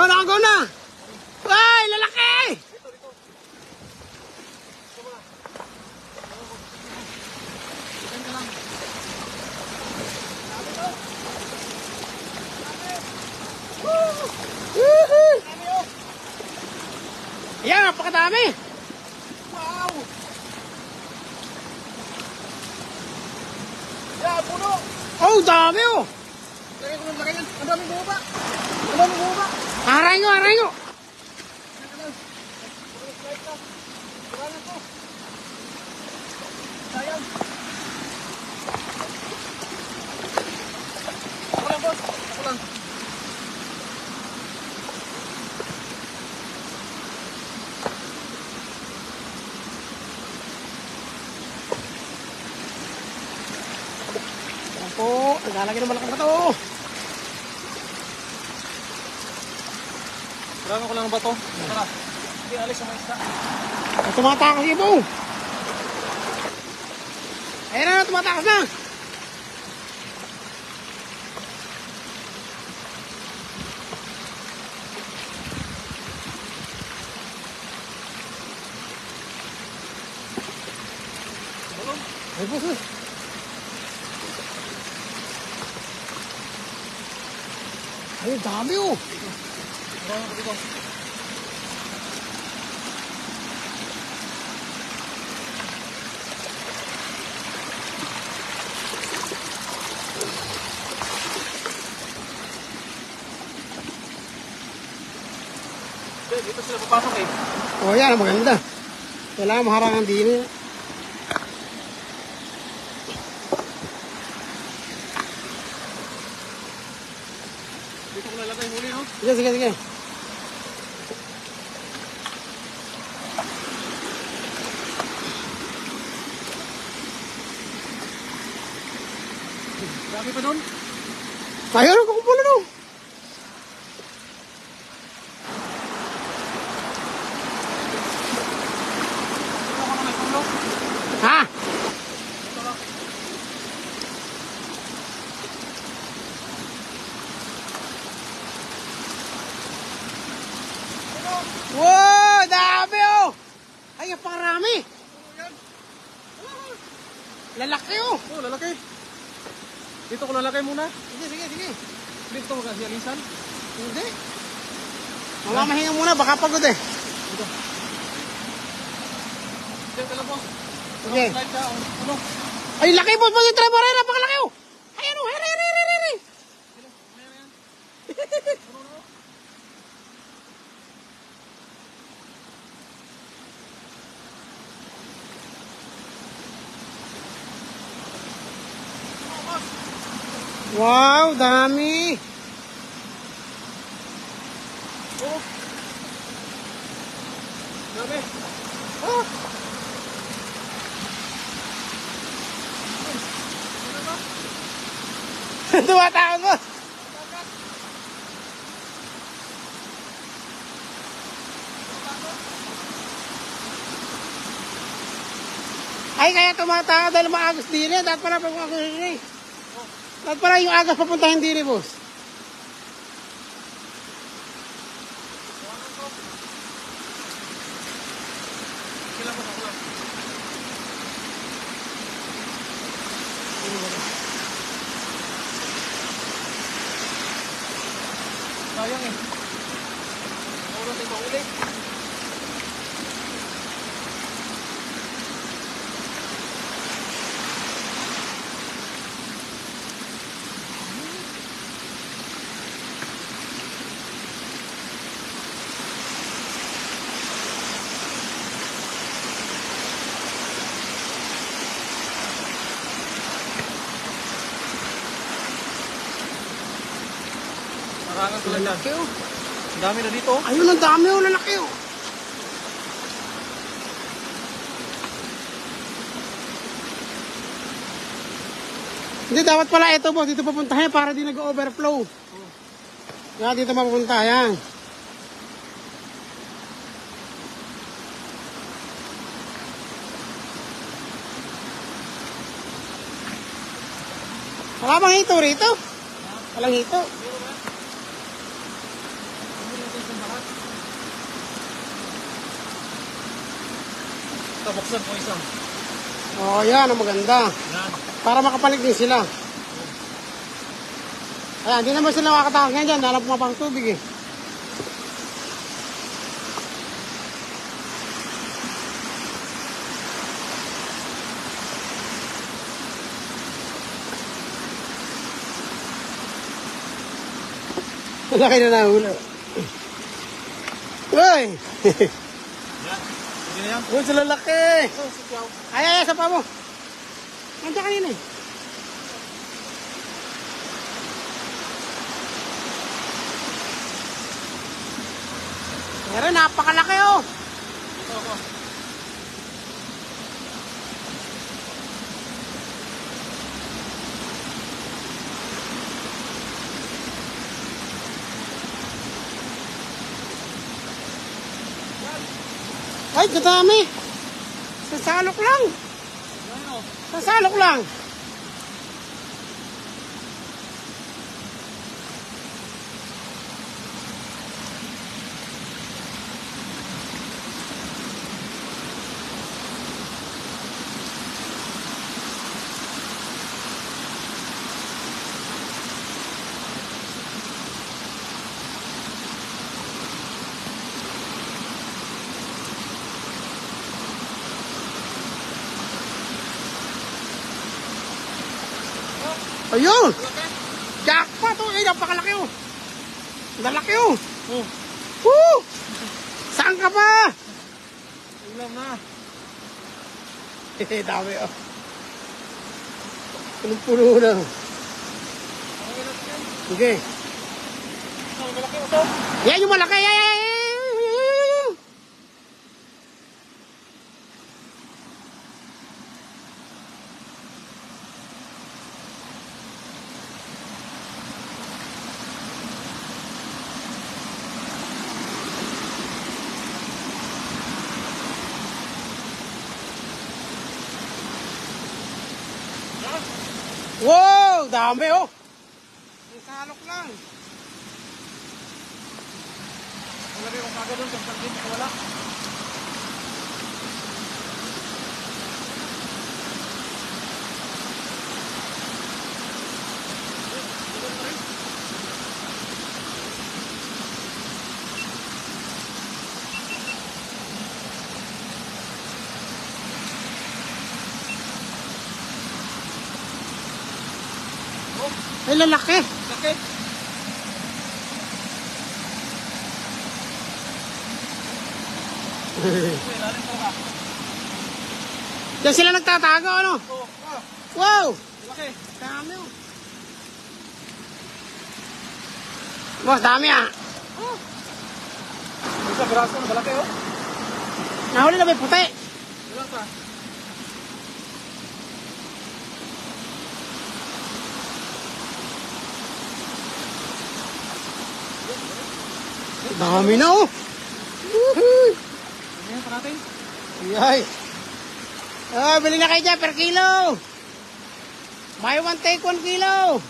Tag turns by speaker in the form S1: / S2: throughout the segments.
S1: Agaw na! Ay, lalaki! Ayan, napakadami!
S2: Wow! Yeah, puno!
S1: Oh, dami oh!
S2: Lagay ko ng lagay yan. Ang dami bumaba! Ang dami bumaba!
S1: Aray nyo, aray nyo!
S2: Wala to. Sayang. Ako lang, boss. Ako lang.
S1: Ayan po, naglalagay ng malaking bato.
S2: Marami ko lang ba to? Tara. Hindi, alis sa mga isda.
S1: Ay, tumatakas yung bong. Ayan na, tumatakas na. Ay, boss, eh. Ay, dami oh.
S2: Marami ko dito. Dito sila papasok eh.
S1: Oh, yan, maganda. Kailangan maharangan din eh.
S2: Dito ko nalagay huli, no?
S1: Sige, sige, sige.
S2: Dami pa doon.
S1: Ayun, kukumpula no.
S2: Dito ako na may puno.
S1: Ha?
S2: Dito lang.
S1: Wow, dami oh. Ay, ang pangarami.
S2: Yan.
S1: Lalaki oh.
S2: Oh, lalaki. Dito ko nalagay muna.
S1: Sige, sige, sige.
S2: Dito ko magkasialisan.
S1: Hindi. Mamamahinga muna, baka pagod eh.
S2: Dito. Diyan ka lang po.
S1: Sige.
S2: Slide ka. Ano?
S1: Ay, laki boss, boss, yung Trevor, ay, napakalaki oh. Ayan oh, heri. Wow, dami.
S2: Oh. Dami.
S1: Oh. Tumatawag mo. Ay, kaya tumatawag dahil maagos din eh. Dapat pala pag ako eh. Dapat pala yung agos papuntahin din eh, boss.
S2: Kailan ko ako lang. Sayang eh. Wala tayong mahuli. Marangan ko lang yan.
S1: Lalaki oh.
S2: Ang dami na dito.
S1: Ayun, ang dami oh, lalaki oh. Hindi, dapat pala ito boss, dito papuntahin para di nag-overflow. Kaya dito mapupunta, yan. Wala bang hito rito? Walang hito.
S2: Tabuksan ko isang.
S1: Oh, yan ang maganda.
S2: Yan.
S1: Para makapalig din sila. Ayan, hindi naman sila makakatakot ngayon dyan. Dahil pumapang tubig eh. Laki na nahula. Uy!
S2: Yan. Hindi na yan.
S1: Uy, sila laki!
S2: Oh, sikyaw.
S1: Ay, sa pa mo. Nandiyan kanina eh. Pero napakalaki oh.
S2: Ito ako.
S1: Ay, kadami. Sasalok lang.
S2: Yan o.
S1: Sasalok lang. Ayun! Jackpot oh! Ay, napakalaki oh! Lalaki oh!
S2: Oh.
S1: Woo! Saan ka pa?
S2: Ulam na.
S1: Dami oh! Punong-puno na.
S2: Okay lang yan.
S1: Sige.
S2: Ito, malaki ito.
S1: Yan yung malaki! Yan! Wow! Dami oh! Ang salok lang.
S2: Malaki kong kaga doon. Sa din, wala.
S1: Ay, lalaki!
S2: Laki. Uy, lalim ko ka.
S1: Diyan sila nagtatago ano?
S2: Ito. Ah,
S1: Wow!
S2: laki.
S1: Dami oh! Boss, dami ah!
S2: Isa, braso na malaki oh.
S1: Nahuli na may puti!
S2: Wala pa.
S1: Dami na oh! Woohoo!
S2: Ano yan pa natin?
S1: Ay! Ah, bili na kayo dyan per kilo! Buy one, take 1 kilo!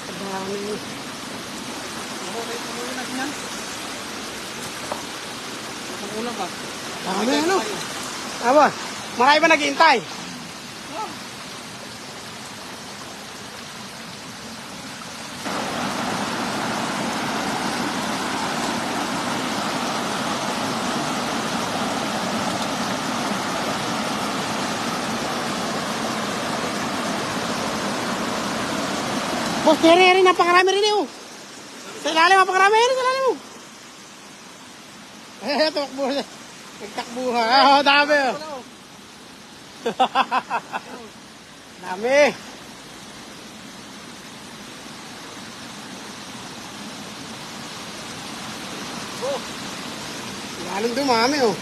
S1: Dami.
S2: Umuwi natin yan. Ang ulam ba?
S1: Dami ano? Aba, marami ba naghihintay? Boss, rin, napakarami rin eh oh. Sa ilalim, napakarami rin sa ilalim oh. Eh, tumakbo na. Nagtakbuha. Ah, dami oh. Dami.
S2: Oh,
S1: Lalong dumami oh.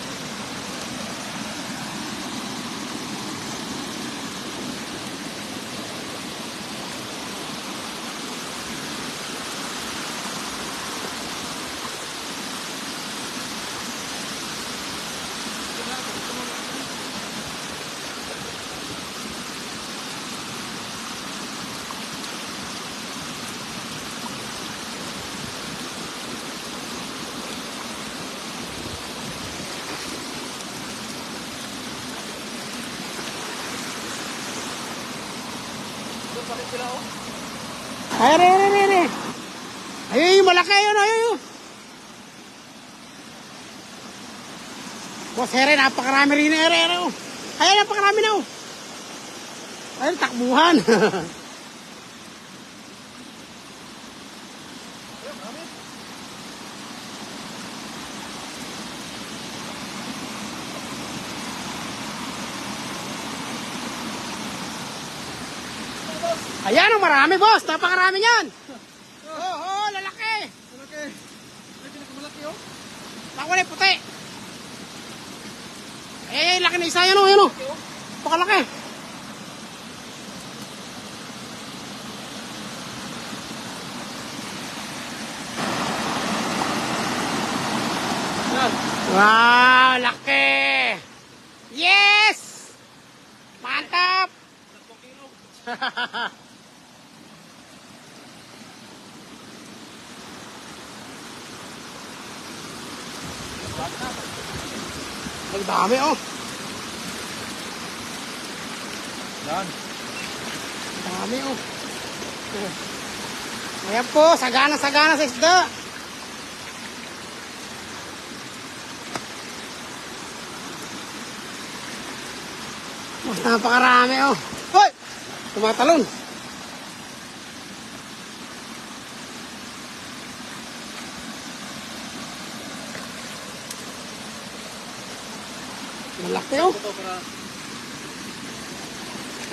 S2: Bakit sila oh?
S1: Ay, re. Ayun yung malaki yun, ayun. Boss, here, napakarami rin, here, oh. Ay, napakarami na, oh. Ayun, takbuhan.
S2: Ayun, kami.
S1: Ayan, ang marami, boss. Napakarami yan. Oo, lalaki.
S2: Malaki. Ay, pinakamalaki oh.
S1: Nakulay, puti. Ay, laki na isa yan, oh, yan, oh.
S2: Malaki oh.
S1: Pakalaki.
S2: Yan.
S1: Wow, laki. Yes! Mantap!
S2: 10 kilo.
S1: Ang dami, oh.
S2: Yan.
S1: Ang dami, oh. Ayan po, sagana-sagana sa isda. Mas napakarami, oh. Hoy! Tumatalon. Malaki, oh.
S2: Ito para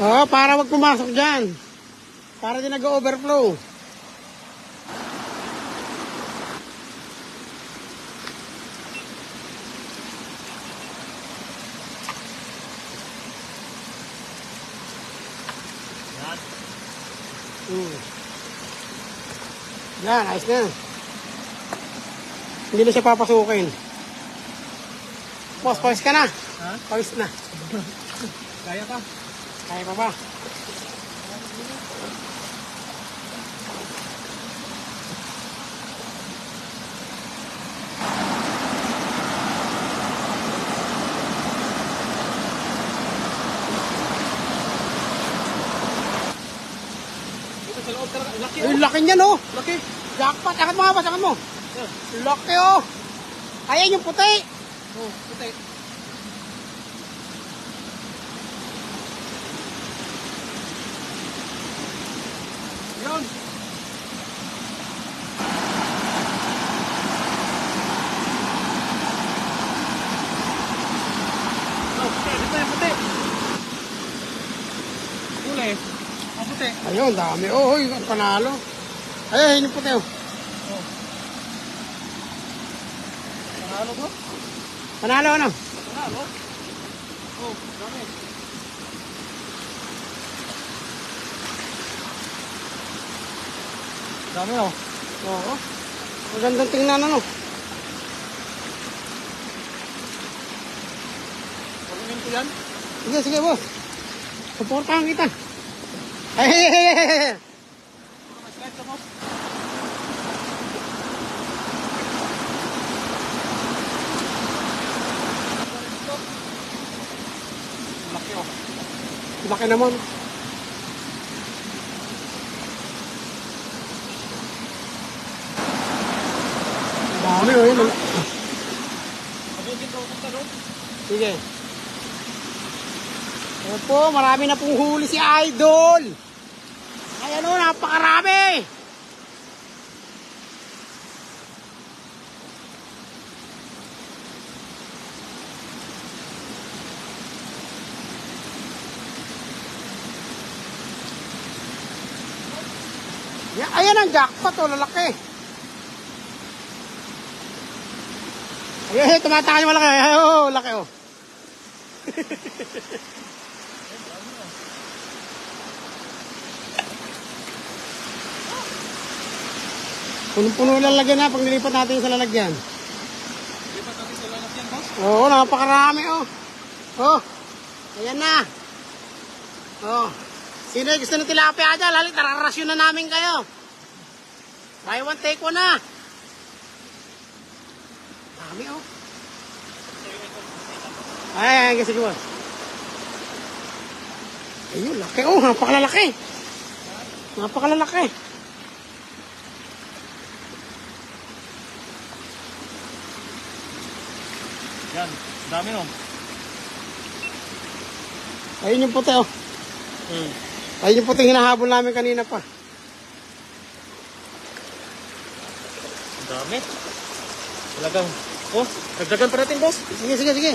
S1: Oo, para wag pumasok dyan. Para di nag-overflow.
S2: yan.
S1: Yan, ayos na. Hindi na siya papasukin. Boss, pawis ka na.
S2: Ha?
S1: Pawis na.
S2: Kaya pa.
S1: Kaya pa ba?
S2: Dito sa loob talaga. Laki
S1: Ay,
S2: oh.
S1: laki niyan, oh.
S2: Laki.
S1: Jackpot. Angat mo nga, boss. Angat mo.
S2: Yan.
S1: Laki, oh. Ayan yung puti.
S2: Oh, puti. Yan. Oh, puti. Dito yung puti. Kulay. Ang puti.
S1: Ayun, dami. Oh, hoy, panalo. Ayun yung puti, oh.
S2: Oh. Panalo ko?
S1: Panalo, ano?
S2: Panalo? Oh, dami. Dami oh.
S1: Oo. Magandang tingnan, ano?
S2: Pagungin ko yan.
S1: Sige, sige, boss. Supportahan kita. Ay.
S2: May slide ka boss. Laki oh.
S1: Laki naman. Dami, oh, yun.
S2: Pagungin ko punta doon.
S1: Sige. Ayan po, marami na pong huli si Idol. Ayan o, napakarami. Ayan ang jackpot, oh, lalaki. Ayan, tumatakas yung malaki. Ayan, oh, laki, oh. Punong-puno lang lagyan na pag nilipat natin sa lalagyan.
S2: Lipat natin sa lalat yan boss.
S1: Oo, napakarami, oh. Oh, ayan na. Oh, sino yung gusto ng tilapia dyan? Lali, tararasyon na namin kayo. Buy one, take one na. Dami, oh. Ay, sige, boss. Ayun, laki, oh. Napakalalaki. Napakalalaki.
S2: Yan, dami no.
S1: Ayun yung puti, oh. Ayun yung puti hinahabol namin kanina pa.
S2: Ang dami. Talagang, oh, dagdagan pa natin, boss.
S1: Sige, sige, sige.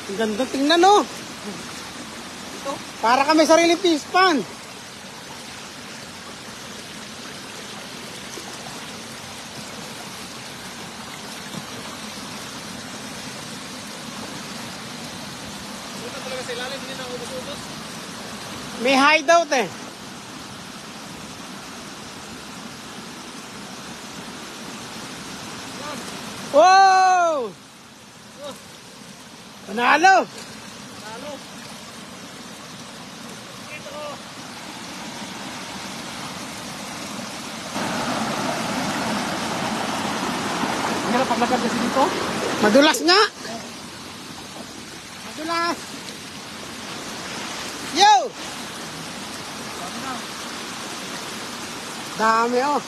S1: Ang ganda tingnan, oh.
S2: Ito.
S1: Para kami sarili fish pan.
S2: Ito talaga sa ilalim, hindi na ubos-ubos.
S1: May hideout, eh. Wow!
S2: Oh,
S1: Panalo!
S2: talo. Ito, oh. Ang hirap paglakad kasi dito.
S1: Madulas nga. Madulas. Yo!
S2: Dami na.
S1: Dami, oh.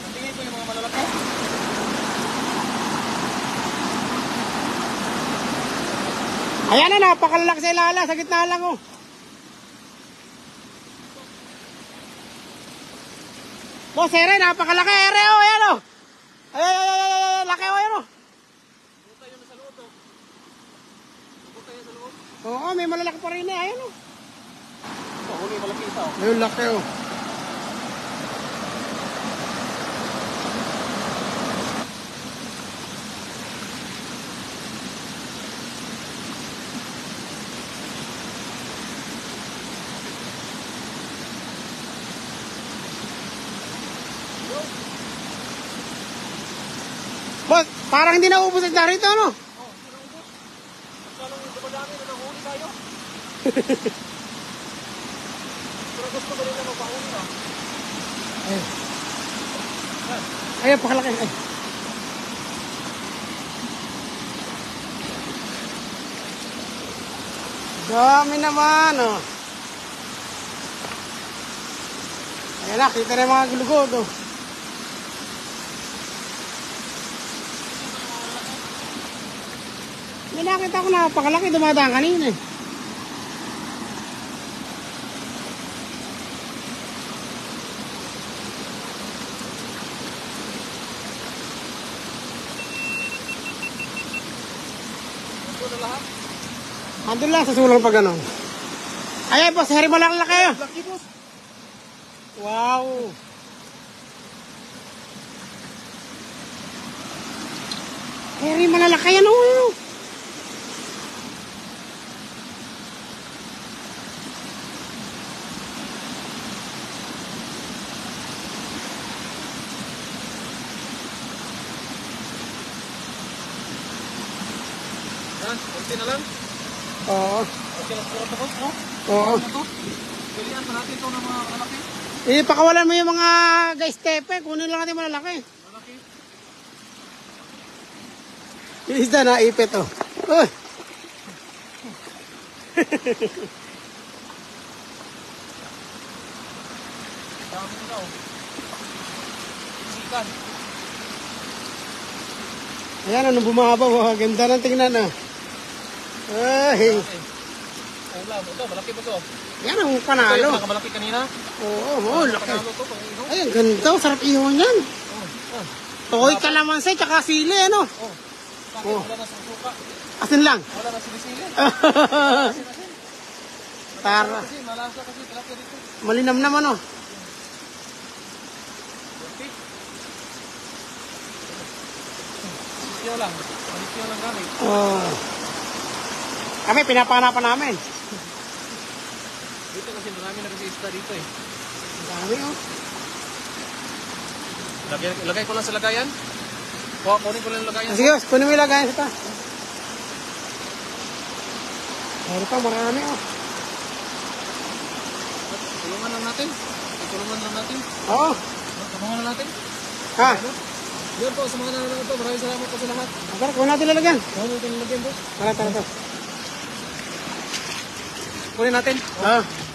S2: Tingin ko yung mga malalaki.
S1: Ayan na, napakalalaki sa ilala. Sa gitna lang, oh. Boss, ere, napakalaki. Ere, oh. Ayan, oh. Ay, ay, ay, ay, ay, laki, oh. Ayan, oh.
S2: Buta yun sa loob, oh. Buta yun sa loob.
S1: Oo, may malalaki pa rin, eh. Ayan, oh.
S2: Ito, huli malaki isa, oh.
S1: Ayun, laki, oh. Boss, parang hindi naubos na rito, ano?
S2: Oh, hindi na ubos. Masyadong dumadami na nahuli tayo. Pero gusto ko rin na magpahuli na.
S1: Ayun.
S2: Yan.
S1: Ayun, pakalaki. Ay. Dami naman, oh. Ayan na, kita na yung mga gulugod, oh. May nakita ko na pakalaki, dumadaan kanina, eh.
S2: Ito na lahat.
S1: Andun lang sa sulang pa gano'n. Ayan, boss, hari mo lang kayo.
S2: Laki, boss.
S1: Wow. Hari malalaki yan, oh.
S2: Yan, konti na lang.
S1: Oo.
S2: Okay na siguro ito, boss, no?
S1: Oo.
S2: Ano to? Pilihan pa natin ito ng mga malaki.
S1: Pakawalan mo yung mga guys tepe. Kunin lang natin malalaki.
S2: Malaki.
S1: Yung isda na ipit, oh. Uy.
S2: Dami na, oh. Sikan.
S1: Ayan, anong bumabaw, oh. Ganda ng tingnan, ah. Ay.
S2: Okay. Ulam. Ito, malaki po ito.
S1: Yan ang
S2: Ito
S1: panalo.
S2: yung pinakamalaki kanina.
S1: Oo, oo, laki.
S2: Panalo to, pang iho.
S1: Ay, ang ganda. Sarap ihon yan.
S2: Oh, oh.
S1: Toy kalamansi, tsaka sili, ano?
S2: Oh. Bakit
S1: Oh.
S2: wala na sa suka?
S1: Asin lang.
S2: Wala na sinisili.
S1: Tara.
S2: Kasi malasa kasi tilapia dito.
S1: Malinam naman, oh.
S2: Okay. Manisyo lang. Manisyo lang gamit.
S1: Oh. Kami, pinapanapan namin.
S2: Dito kasi marami na kasi isda dito eh.
S1: Ang dami, oh.
S2: Lagay ko lang sa lagayan. Kunin ko lang yung lagayan.
S1: Sige, kunin mo yung lagayan sa ta. Meron pa, marami, oh.
S2: Tulungan lang natin. Tulungan lang natin.
S1: Oo.
S2: Tulungan lang natin.
S1: Ha?
S2: Yun po, sa mga nanonood po. Maraming salamat po sa lahat.
S1: Tara, kunin natin lalagyan.
S2: Maraming natin nilagyan po.
S1: Tara, tara, tara.
S2: Kunin natin.
S1: Oh.